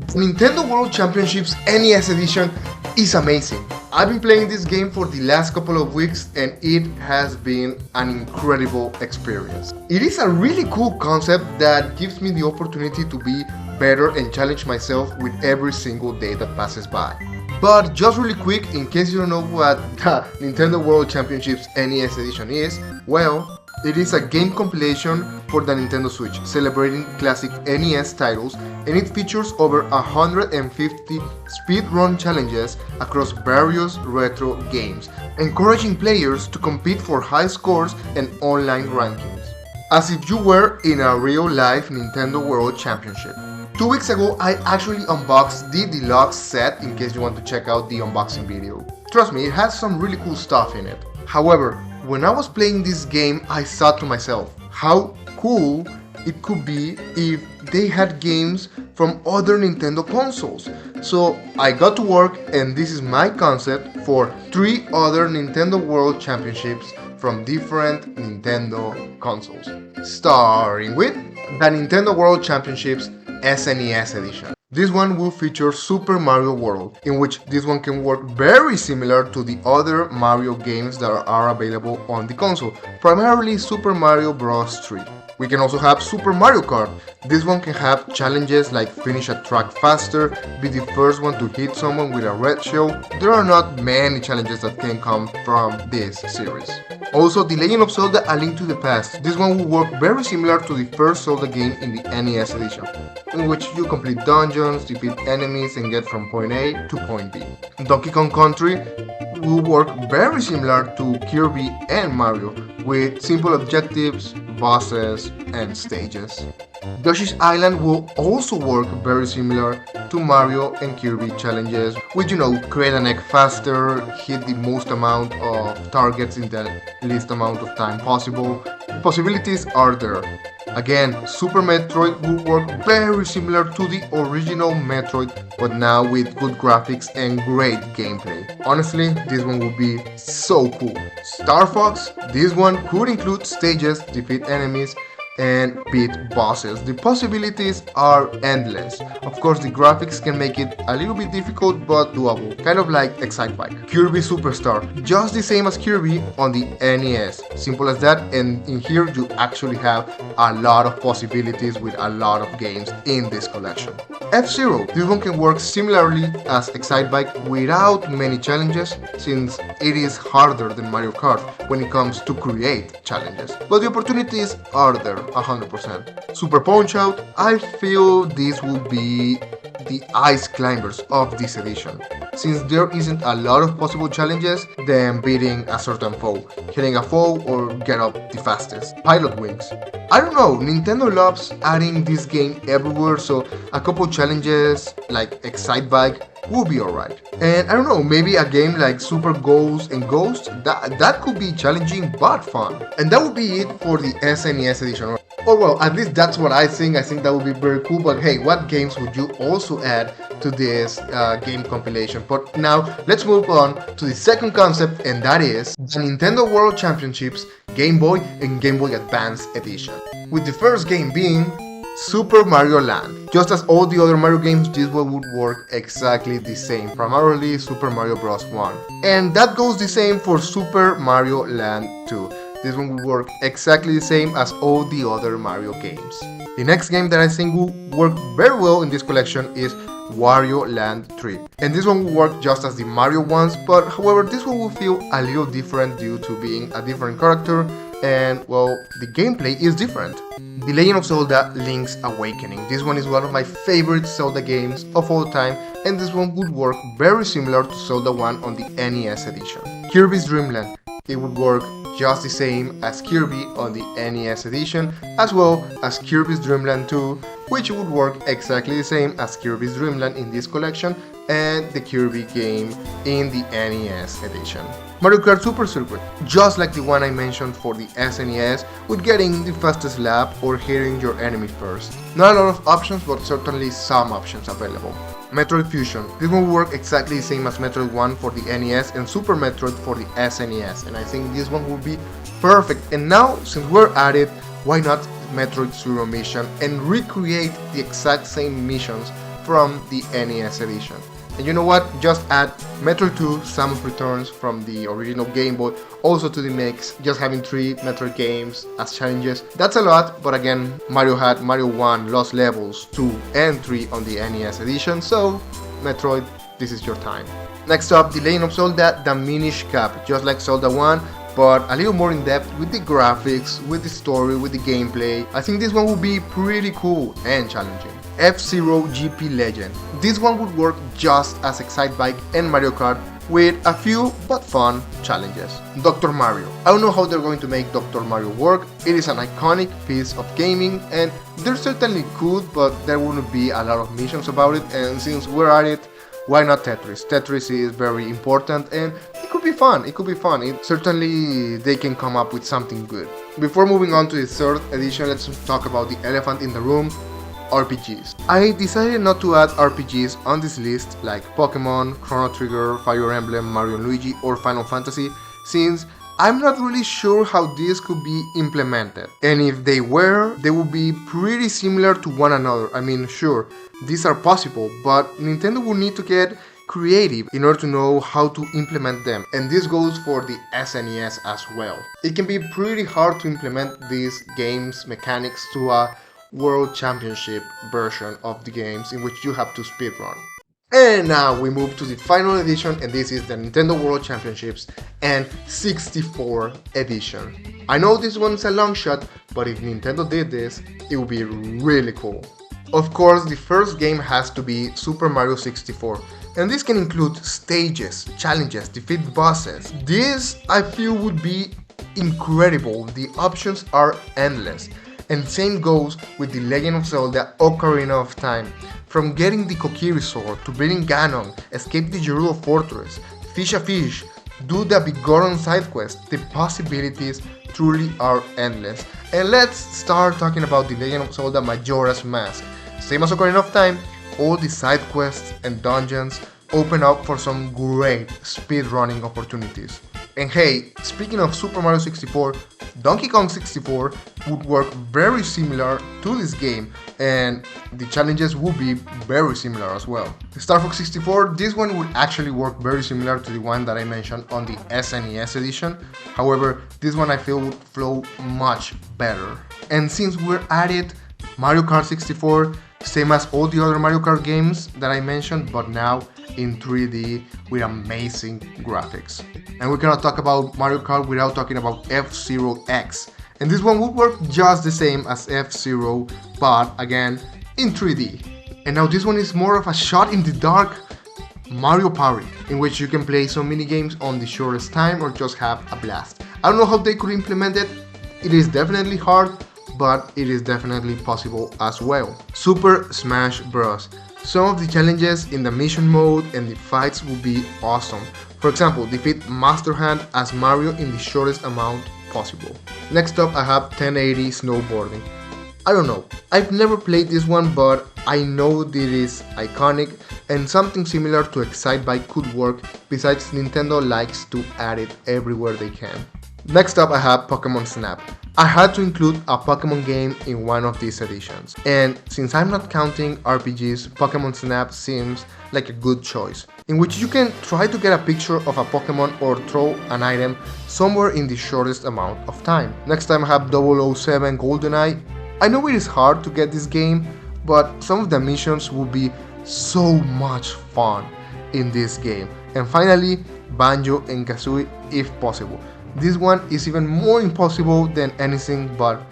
The Nintendo World Championships NES Edition is amazing. I've been playing this game for the last couple of weeks and it has been an incredible experience. It is a really cool concept that gives me the opportunity to be better and challenge myself with every single day that passes by. But just really quick, in case you don't know what the Nintendo World Championships NES Edition is, well, it is a game compilation for the Nintendo Switch, celebrating classic NES titles, and it features over 150 speedrun challenges across various retro games, encouraging players to compete for high scores and online rankings, as if you were in a real-life Nintendo World Championship. 2 weeks ago, I actually unboxed the deluxe set in case you want to check out the unboxing video. Trust me, it has some really cool stuff in it. However, when I was playing this game, I thought to myself, how cool it could be if they had games from other Nintendo consoles. So I got to work, and this is my concept for 3 other Nintendo World Championships from different Nintendo consoles. Starting with the Nintendo World Championships SNES Edition. This one will feature Super Mario World, in which this one can work very similar to the other Mario games that are available on the console, primarily Super Mario Bros. 3. We can also have Super Mario Kart. This one can have challenges like finish a track faster, be the first one to hit someone with a red shell. There are not many challenges that can come from this series. Also, The Legend of Zelda: A Link to the Past. This one will work very similar to the first Zelda game in the NES Edition, in which you complete dungeons, defeat enemies, and get from point A to point B. Donkey Kong Country will work very similar to Kirby and Mario, with simple objectives, bosses, and stages. Yoshi's Island will also work very similar to Mario and Kirby challenges, with create an egg faster, hit the most amount of targets in the least amount of time possible. The possibilities are there. Again, Super Metroid will work very similar to the original Metroid, but now with good graphics and great gameplay. Honestly, this one will be so cool. Star Fox, this one could include stages, defeat enemies, and beat bosses. The possibilities are endless. Of course, the graphics can make it a little bit difficult but doable, kind of like Excitebike. Kirby Superstar, just the same as Kirby on the NES. Simple as that, and in here you actually have a lot of possibilities with a lot of games in this collection. F-Zero, this one can work similarly as Excitebike without many challenges, since it is harder than Mario Kart when it comes to create challenges. But the opportunities are there 100%. Super Punch-Out, I feel this will be the ice climbers of this edition, since there isn't a lot of possible challenges than beating a certain foe, hitting a foe, or get up the fastest. Pilot Wings, I don't know, Nintendo loves adding this game everywhere, so a couple challenges like Excitebike will be alright. And I don't know, maybe a game like Super Ghost and Ghost, that could be challenging but fun. And that would be it for the SNES Edition. Or well, at least that's what I think. I think that would be very cool. But hey, what games would you also add to this game compilation? But now, let's move on to the second concept, and that is the Nintendo World Championships Game Boy and Game Boy Advance Edition. With the first game being Super Mario Land. Just as all the other Mario games, this one would work exactly the same, primarily Super Mario Bros. 1. And that goes the same for Super Mario Land 2. This one will work exactly the same as all the other Mario games. The next game that I think will work very well in this collection is Wario Land 3. And this one will work just as the Mario ones, but however this one will feel a little different due to being a different character, and well, the gameplay is different. The Legend of Zelda: Link's Awakening. This one is one of my favorite Zelda games of all time, and this one would work very similar to Zelda 1 on the NES Edition. Kirby's Dream Land. It would work just the same as Kirby on the NES Edition, as well as Kirby's Dream Land 2, which would work exactly the same as Kirby's Dream Land in this collection and the Kirby game in the NES Edition. Mario Kart Super Circuit, just like the one I mentioned for the SNES, with getting the fastest lap or hitting your enemy first. Not a lot of options, but certainly some options available. Metroid Fusion, this one will work exactly the same as Metroid 1 for the NES and Super Metroid for the SNES, and I think this one will be perfect. And now, since we're at it, why not Metroid Zero Mission and recreate the exact same missions from the NES Edition. And you know what? Just add Metroid 2, Samus Returns from the original Game Boy also to the mix. Just having 3 Metroid games as challenges. That's a lot, but again, Mario had Mario 1, Lost Levels 2 and 3 on the NES Edition, so Metroid, this is your time. Next up, the Legend of Zelda, the Minish Cap, just like Zelda 1, but a little more in depth with the graphics, with the story, with the gameplay. I think this one will be pretty cool and challenging. F-Zero GP Legend. This one would work just as Excitebike and Mario Kart with a few but fun challenges. Dr. Mario. I don't know how they're going to make Dr. Mario work. It is an iconic piece of gaming and they certainly could, but there wouldn't be a lot of missions about it, and since we're at it, why not Tetris? Tetris is very important and it could be fun. Certainly they can come up with something good. Before moving on to the 3rd edition, let's talk about the elephant in the room. RPGs. I decided not to add RPGs on this list like Pokemon, Chrono Trigger, Fire Emblem, Mario & Luigi or Final Fantasy, since I'm not really sure how this could be implemented. And if they were, they would be pretty similar to one another. I mean, sure, these are possible, but Nintendo will need to get creative in order to know how to implement them, and this goes for the SNES as well. It can be pretty hard to implement these games mechanics to a World Championship version of the games in which you have to speedrun. And now we move to the final edition, and this is the Nintendo World Championships N64 Edition. I know this one's a long shot, but if Nintendo did this, it would be really cool. Of course, the first game has to be Super Mario 64, and this can include stages, challenges, defeat bosses. This, I feel, would be incredible. The options are endless. And same goes with the Legend of Zelda Ocarina of Time. From getting the Kokiri Sword to beating Ganon, escape the Gerudo Fortress, fish a fish, do the Big Goron side quest, the possibilities truly are endless. And let's start talking about the Legend of Zelda Majora's Mask. Same as Ocarina of Time, all the side quests and dungeons open up for some great speedrunning opportunities. And hey, speaking of Super Mario 64, Donkey Kong 64 would work very similar to this game, and the challenges would be very similar as well. The Star Fox 64, this one would actually work very similar to the one that I mentioned on the SNES Edition. However, this one I feel would flow much better. And since we're at it, Mario Kart 64, same as all the other Mario Kart games that I mentioned, but now in 3D with amazing graphics. And we cannot talk about Mario Kart without talking about F-Zero X. And this one would work just the same as F-Zero, but again in 3D. And now this one is more of a shot in the dark Mario Party, in which you can play some mini games on the shortest time or just have a blast. I don't know how they could implement it. It is definitely hard, but it is definitely possible as well. Super Smash Bros. Some of the challenges in the mission mode and the fights will be awesome. For example, defeat Master Hand as Mario in the shortest amount possible. Next up I have 1080 snowboarding. I don't know, I've never played this one, but I know that it is iconic and something similar to Excitebike could work, besides Nintendo likes to add it everywhere they can. Next up I have Pokemon Snap. I had to include a Pokemon game in one of these editions, and since I'm not counting RPGs, Pokemon Snap seems like a good choice, in which you can try to get a picture of a Pokemon or throw an item somewhere in the shortest amount of time. Next time I have 007 GoldenEye. I know it is hard to get this game, but some of the missions will be so much fun in this game. And finally, Banjo and Kazooie if possible. This one is even more impossible than anything, but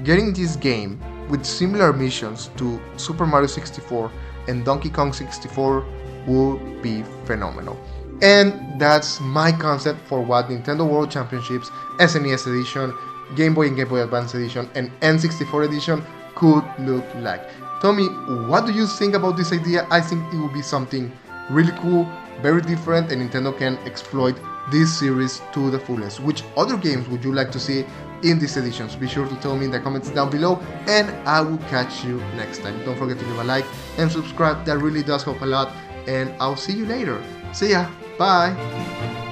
getting this game with similar missions to Super Mario 64 and Donkey Kong 64 would be phenomenal. And that's my concept for what Nintendo World Championships, SNES Edition, Game Boy and Game Boy Advance Edition, and N64 Edition could look like. Tell me, what do you think about this idea? I think it would be something really cool, very different, and Nintendo can exploit this series to the fullest. Which other games would you like to see in these editions? Be sure to tell me in the comments down below, and I will catch you next time. Don't forget to leave a like and subscribe, that really does help a lot, and I'll see you later. See ya, bye!